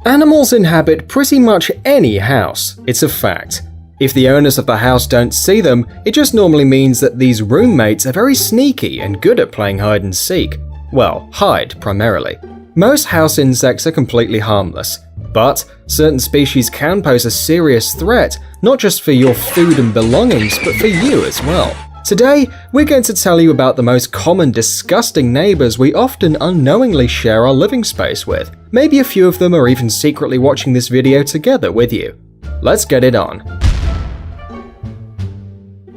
Animals inhabit pretty much any house, it's a fact. If the owners of the house don't see them, it just normally means that these roommates are very sneaky and good at playing hide and seek. Well, hide primarily. Most house insects are completely harmless, but certain species can pose a serious threat, not just for your food and belongings, but for you as well. Today, we're going to tell you about the most common disgusting neighbors we often unknowingly share our living space with. Maybe a few of them are even secretly watching this video together with you. Let's get it on.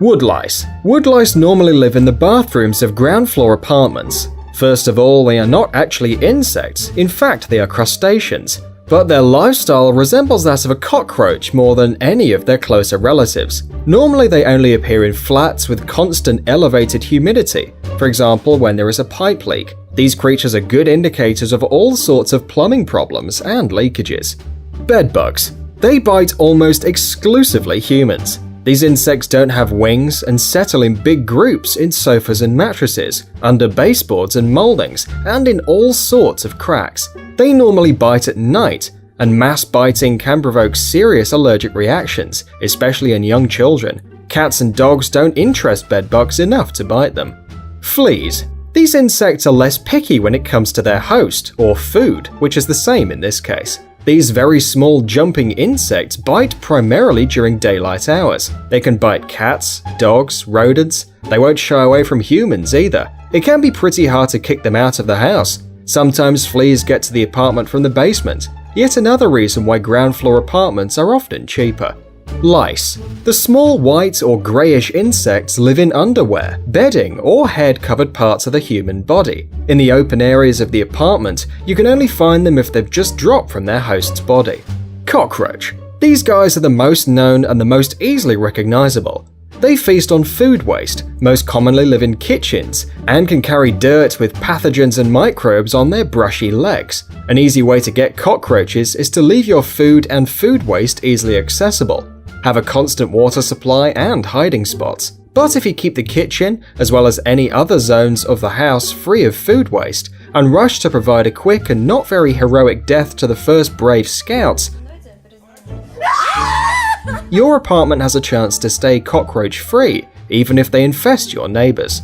Woodlice. Woodlice normally live in the bathrooms of ground floor apartments. First of all, they are not actually insects, in fact they are crustaceans, but their lifestyle resembles that of a cockroach more than any of their closer relatives. Normally they only appear in flats with constant elevated humidity, for example when there is a pipe leak. These creatures are good indicators of all sorts of plumbing problems and leakages. Bedbugs. They bite almost exclusively humans. These insects don't have wings and settle in big groups in sofas and mattresses, under baseboards and moldings, and in all sorts of cracks. They normally bite at night, and mass biting can provoke serious allergic reactions, especially in young children. Cats and dogs don't interest bedbugs enough to bite them. Fleas. These insects are less picky when it comes to their host, or food, which is the same in this case. These very small jumping insects bite primarily during daylight hours. They can bite cats, dogs, rodents. They won't shy away from humans either. It can be pretty hard to kick them out of the house. Sometimes fleas get to the apartment from the basement. Yet another reason why ground floor apartments are often cheaper. Lice. The small white or greyish insects live in underwear, bedding, or head-covered parts of the human body. In the open areas of the apartment, you can only find them if they've just dropped from their host's body. Cockroach. These guys are the most known and the most easily recognizable. They feast on food waste, most commonly live in kitchens, and can carry dirt with pathogens and microbes on their brushy legs. An easy way to get cockroaches is to leave your food and food waste easily accessible. Have a constant water supply and hiding spots. But if you keep the kitchen, as well as any other zones of the house free of food waste, and rush to provide a quick and not very heroic death to the first brave scouts, your apartment has a chance to stay cockroach-free, even if they infest your neighbors.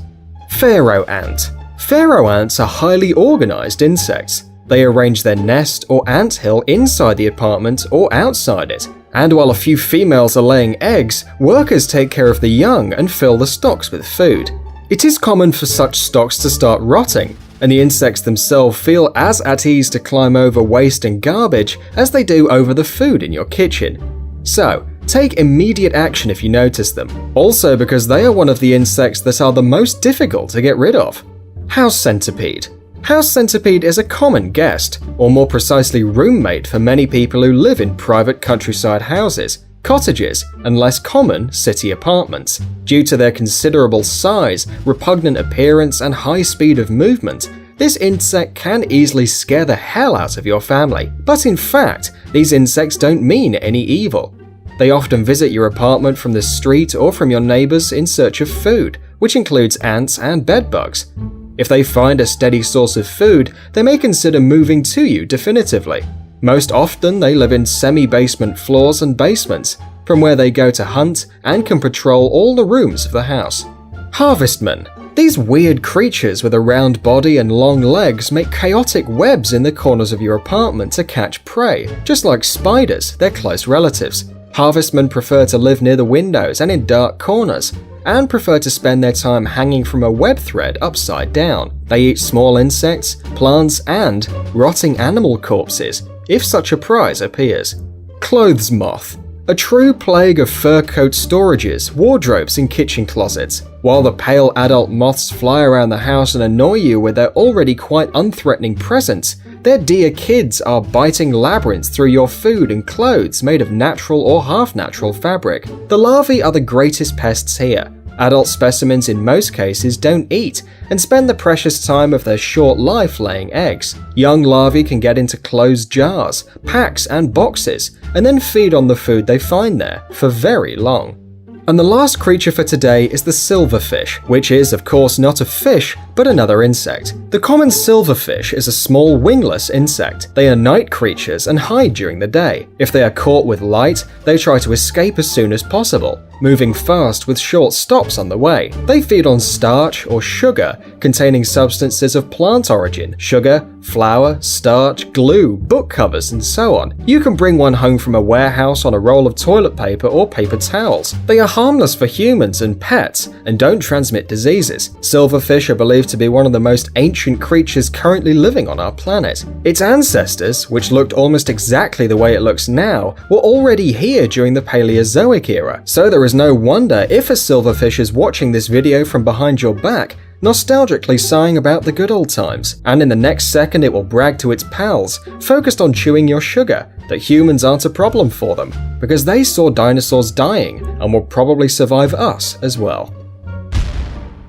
Pharaoh ant. Pharaoh ants are highly organized insects. They arrange their nest or anthill inside the apartment or outside it. And while a few females are laying eggs, workers take care of the young and fill the stocks with food. It is common for such stocks to start rotting, and the insects themselves feel as at ease to climb over waste and garbage as they do over the food in your kitchen. So, take immediate action if you notice them, also because they are one of the insects that are the most difficult to get rid of. House centipede. House centipede is a common guest, or more precisely roommate for many people who live in private countryside houses, cottages, and less common city apartments. Due to their considerable size, repugnant appearance, and high speed of movement, this insect can easily scare the hell out of your family. But in fact, these insects don't mean any evil. They often visit your apartment from the street or from your neighbors in search of food, which includes ants and bedbugs. If they find a steady source of food, they may consider moving to you definitively. Most often, they live in semi-basement floors and basements, from where they go to hunt and can patrol all the rooms of the house. Harvestmen. These weird creatures with a round body and long legs make chaotic webs in the corners of your apartment to catch prey, just like spiders, their close relatives. Harvestmen prefer to live near the windows and in dark corners, and prefer to spend their time hanging from a web thread upside down. They eat small insects, plants, and rotting animal corpses, if such a prize appears. Clothes moth. A true plague of fur coat storages, wardrobes, and kitchen closets. While the pale adult moths fly around the house and annoy you with their already quite unthreatening presence, their dear kids are biting labyrinths through your food and clothes made of natural or half-natural fabric. The larvae are the greatest pests here. Adult specimens in most cases don't eat and spend the precious time of their short life laying eggs. Young larvae can get into closed jars, packs, and boxes, and then feed on the food they find there for very long. And the last creature for today is the silverfish, which is of course not a fish, but another insect. The common silverfish is a small wingless insect. They are night creatures and hide during the day. If they are caught with light, they try to escape as soon as possible, moving fast with short stops on the way. They feed on starch or sugar containing substances of plant origin: sugar, flour, starch, glue, book covers, and so on. You can bring one home from a warehouse on a roll of toilet paper or paper towels. They are harmless for humans and pets and don't transmit diseases. Silverfish are believed to be one of the most ancient creatures currently living on our planet. Its ancestors, which looked almost exactly the way it looks now, were already here during the Paleozoic era, so there is no wonder if a silverfish is watching this video from behind your back, nostalgically sighing about the good old times, and in the next second it will brag to its pals, focused on chewing your sugar, that humans aren't a problem for them, because they saw dinosaurs dying and will probably survive us as well.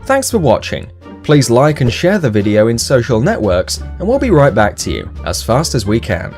Thanks for watching. Please like and share the video in social networks, and we'll be right back to you as fast as we can.